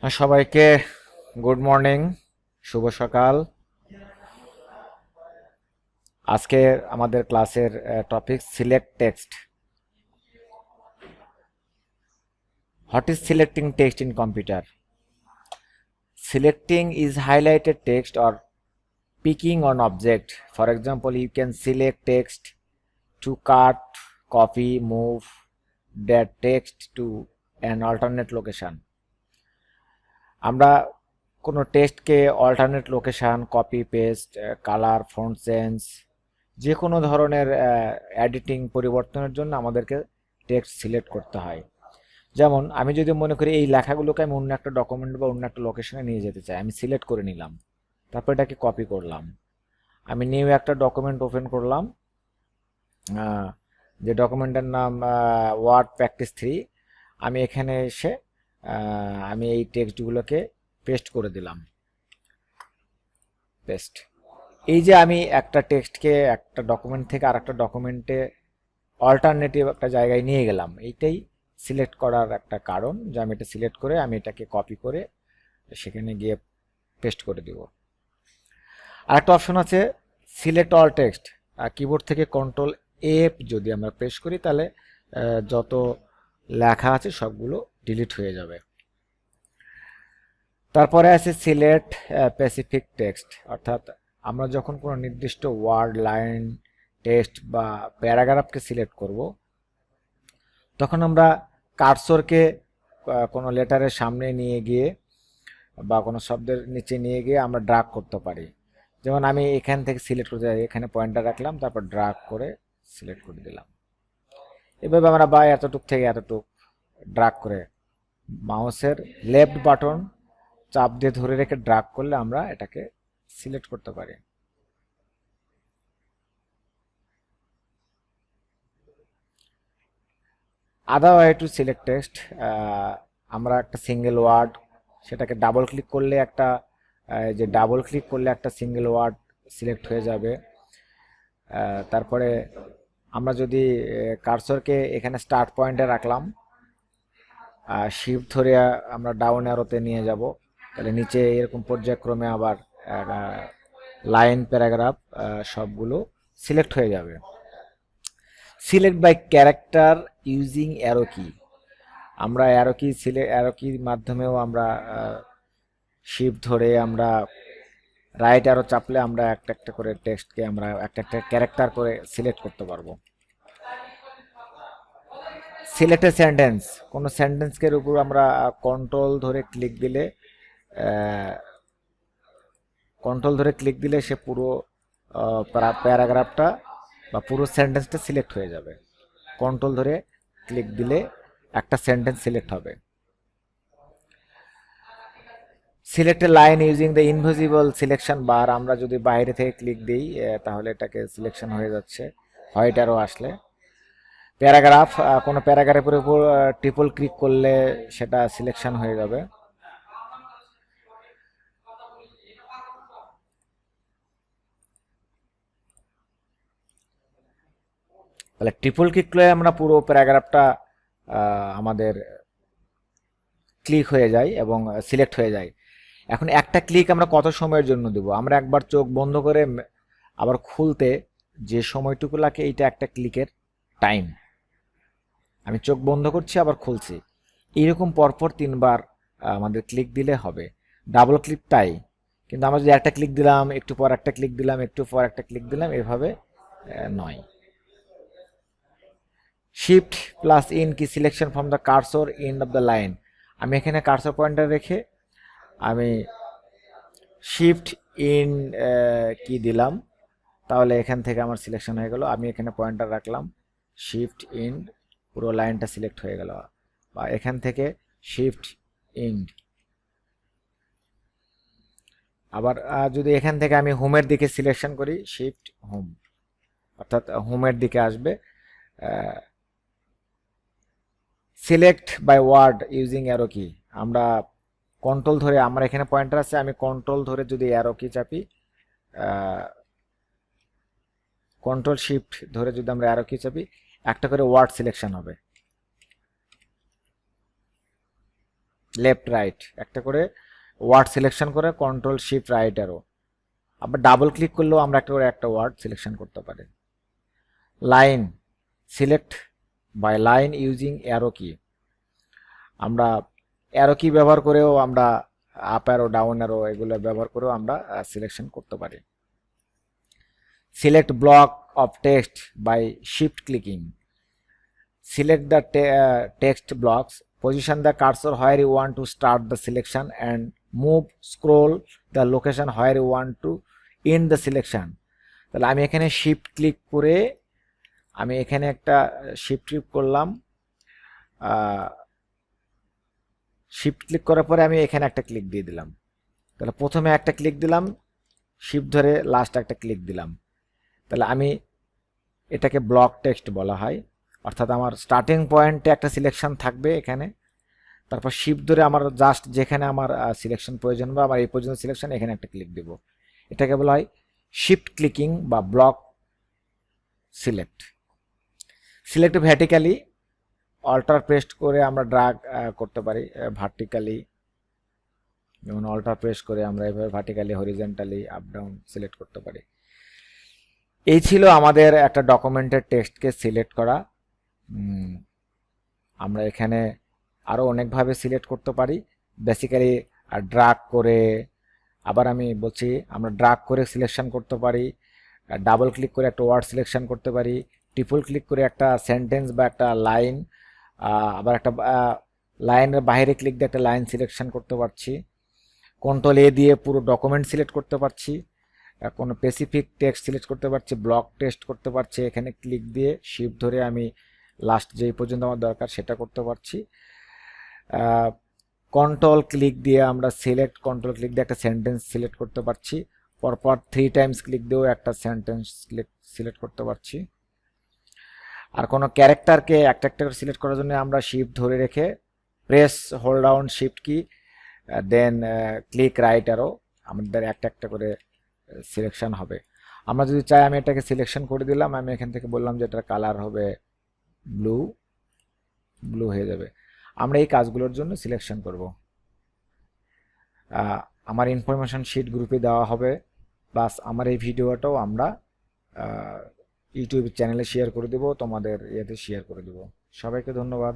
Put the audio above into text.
সবাইকে good morning, শুভ সকাল। আজকে আমাদের ক্লাসের topic select text. What is selecting text in computer? Selecting is highlighted text or picking on object. For example, you can select text to cut, copy, move that text to an alternate location. আমরা কোনো টেক্সটকে alternate location, copy paste, colour, font change, যে কোনো ধরনের editing পরিবর্তনের জন্য আমাদেরকে text select করতে হয়। যেমন আমি যদি মনে করি এই লেখাগুলোকে আমি অন্য একটা ডকুমেন্ট বা অন্য একটা লোকেশনে নিয়ে যেতে চাই, আমি সিলেক্ট করে নিলাম, তারপর এটাকে কপি করলাম, আমি নিউ একটা ডকুমেন্ট ওপেন করলাম, যে ডকুমেন্টের নাম ওয়ার্ড প্র্যাকটিস 3। আমি এখানে এসে আমি এই টেক্সটগুলোকে পেস্ট করে দিলাম, পেস্ট। এই যে আমি একটা টেক্সটকে একটা ডকুমেন্ট থেকে আরেকটা ডকুমেন্টে অল্টারনেটিভ একটা জায়গায় নিয়ে গেলাম, এইটাই সিলেক্ট করার একটা কারণ, যে আমি এটা সিলেক্ট করে আমি এটাকে কপি করে সেখানে গিয়ে পেস্ট করে দিব। আরেকটা অপশন আছে সিলেক্ট অল টেক্সট। কিবোর্ড থেকে কন্ট্রোল এফ যদি আমরা প্রেস করি তাহলে যত লেখা আছে সবগুলো ডিলিট হয়ে যাবে। তারপরে আছে সিলেক্ট স্পেসিফিক টেক্সট, অর্থাৎ আমরা যখন কোনো নির্দিষ্ট ওয়ার্ড, লাইন, টেক্সট বা প্যারাগ্রাফকে সিলেক্ট করব, তখন আমরা কার্সরকে কোনো লেটারের সামনে নিয়ে গিয়ে বা কোনো শব্দের নিচে নিয়ে গিয়ে আমরা ড্র্যাগ করতে পারি। যেমন আমি এখান থেকে সিলেক্ট করতে চাই, এখানে পয়েন্টার রাখলাম, তারপর ড্র্যাগ করে সিলেক্ট করে দিলাম। এভাবে আমরা বা এতটুক থেকে এতটুক ড্র্যাগ করে মাউসের লেফট বাটন চাপ দিয়ে ধরে রেখে ড্র্যাগ করলে আমরা এটাকে সিলেক্ট করতে পারি। Other way to select text, আমরা একটা সিঙ্গেল ওয়ার্ড, সেটাকে ডাবল ক্লিক করলে একটা সিঙ্গেল ওয়ার্ড সিলেক্ট হয়ে যাবে। তারপরে আমরা যদি কার্সরকে এখানে স্টার্ট পয়েন্টে রাখলাম, শিফট ধরে আমরা ডাউন অ্যারোতে নিয়ে যাব, তাহলে নিচে এরকম পর্যায়ক্রমে আবার লাইন, প্যারাগ্রাফ সবগুলো সিলেক্ট হয়ে যাবে। Select by character using arrow key, আমরা অ্যারো কির মাধ্যমেও আমরা শিফট ধরে আমরা রাইট অ্যারো চাপলে আমরা একটা একটা করে টেক্সটকে আমরা একটা একটা ক্যারেক্টার করে সিলেক্ট করতে পারবো। সিলেক্ট এ সেন্টেন্স, কোনো সেন্টেন্সের উপর আমরা কন্ট্রোল ধরে ক্লিক দিলে সে পুরো প্যারাগ্রাফটা বা পুরো সেন্টেন্সটা সিলেক্ট হয়ে যাবে। কন্ট্রোল ধরে ক্লিক দিলে একটা সেন্টেন্স সিলেক্ট হবে। Select a line using the invisible selection bar, আমরা যদি বাইরে থেকে ক্লিক দিই তাহলে এটাকে সিলেকশন হয়ে যাচ্ছে হোয়াইট অ্যারো আসলে। প্যারাগ্রাফ, কোনো প্যারাগ্রাফের উপর ট্রিপল ক্লিক করলে সেটা সিলেকশন হয়ে যাবে। তাহলে ট্রিপল ক্লিক করলে আমরা পুরো প্যারাগ্রাফটা আমাদের ক্লিক হয়ে যায় এবং সিলেক্ট হয়ে যায়। এখন একটা ক্লিক আমরা কত সময়ের জন্য দেব? আমরা একবার চোখ বন্ধ করে আবার খুলতে যে সময়টুকু লাগে এইটা একটা ক্লিকের টাইম। আমি চোখ বন্ধ করছি আবার খুলছি, এইরকম পরপর 3 বার আমাদের ক্লিক দিলে হবে। ডাবল ক্লিক তাই, কিন্তু আমরা যদি একটা ক্লিক দিলাম, একটু পর একটা ক্লিক দিলাম, একটু পর একটা ক্লিক দিলাম, এভাবে নয়। শিফট প্লাস ইন কি selection from the cursor end of the line, আমি এখানে কার্সর পয়েন্টার রেখে আমি শিফট ইন কি দিলাম, তাহলে এখান থেকে আমার সিলেকশন হয়ে গেল। আমি এখানে পয়েন্টার রাখলাম, শিফট ইন, পুরো লাইনটা সিলেক্ট হয়ে গেল। বা এখান থেকে শিফট ইন, আবার যদি এখান থেকে আমি হোমের দিকে সিলেকশন করি, শিফট হোম, অর্থাৎ হোমের দিকে আসবে। Select by word using arrow key, আমরা কন্ট্রোল ধরে, আমার এখানে পয়েন্টার আছে, আমি কন্ট্রোল ধরে যদি অ্যারো কি চাপি, কন্ট্রোল শিফট ধরে যদি আমরা অ্যারো কি চাপি, একটা করে ওয়ার্ড সিলেকশন হবে। লেফট রাইট একটা করে ওয়ার্ড সিলেকশন করে কন্ট্রোল শিফট রাইট অ্যারো, আবার ডাবল ক্লিক করলেও আমরা একটা করে একটা ওয়ার্ড সিলেকশন করতে পারি। Line select by line using arrow key, আমরা অ্যারো কি ব্যবহার করেও আমরা আপ অ্যারো ডাউন অ্যারো এগুলো ব্যবহার করেও আমরা সিলেকশন করতে পারি। Select block of text by shift clicking, select the text blocks, position the cursor where you want to start the selection and move scroll the location where you want to end the selection। তাহলে আমি এখানে shift click করে আমি এখানে একটা shift click করলাম, shift click করার পরে আমি এখানে একটা ক্লিক দিয়ে দিলাম, তাহলে প্রথমে একটা ক্লিক দিলাম, শিফট ধরে লাস্ট একটা ক্লিক দিলাম, তাহলে আমি এটাকে ব্লক টেক্সট বলা হয়। অর্থাৎ আমার স্টার্টিং পয়েন্টে একটা সিলেকশন থাকবে এখানে, তারপর শিফট ধরে আমার জাস্ট যেখানে আমার সিলেকশন প্রয়োজন বা আমার এই পর্যন্ত সিলেকশন এখানে একটা ক্লিক দেব, এটাকে বলা হয় শিফট ক্লিকিং বা block select. Select vertically, alter press করে আমরা ড্রাগ করতে পারি ভার্টিক্যালি, যেমন অল্টার প্রেস করে আমরা এভাবে vertically horizontally up down select করতে পারি। এই ছিল আমাদের একটা ডকুমেন্টের টেক্সটকে সিলেক্ট করা। আমরা এখানে আরও অনেকভাবে সিলেক্ট করতে পারি, বেসিক্যালি ড্রাগ করে, আবার আমি বলছি আমরা ড্রাগ করে সিলেকশন করতে পারি, ডাবল ক্লিক করে একটা ওয়ার্ড সিলেকশন করতে পারি, ট্রিপল ক্লিক করে একটা সেন্টেন্স বা একটা লাইন, আবার একটা লাইনের বাইরে ক্লিক দিয়ে একটা লাইন সিলেকশন করতে পারছি, কন্ট্রোল এ দিয়ে পুরো ডকুমেন্ট সিলেক্ট করতে পারছি, কোনো স্পেসিফিক টেক্সট সিলেক্ট করতে পারছি, ব্লক টেক্সট করতে পারছি, এখানে ক্লিক দিয়ে শিফট ধরে আমি লাস্ট যেই পর্যন্ত আমার দরকার সেটা করতে পারছি। কন্ট্রোল ক্লিক দিয়ে আমরা কন্ট্রোল ক্লিক দিয়ে একটা সেন্টেন্স সিলেক্ট করতে পারছি, পরপর 3 টাইমস ক্লিক দিয়েও একটা সেন্টেন্স সিলেক্ট করতে পারছি। আর কোনো ক্যারেক্টারকে একটা একটা করে সিলেক্ট করার জন্য আমরা শিফট ধরে রেখে প্রেস হোল্ড ডাউন শিফট কি দেন ক্লিক রাইট অ্যারো, আমাদের একটা একটা করে সিলেকশন হবে। আমরা যদি চাই আমি এটাকে সিলেকশন করে দিলাম, আমি এখান থেকে বললাম যে এটার কালার হবে ব্লু হয়ে যাবে। আমরা এই কাজগুলোর জন্য সিলেকশন করব। আমার ইনফরমেশন শিট গ্রুপে দেওয়া হবে, প্লাস আমার এই ভিডিওটাও আমরা ইউটিউব চ্যানেলে শেয়ার করে দেব, তোমাদের ইয়েতে শেয়ার করে দেব। সবাইকে ধন্যবাদ।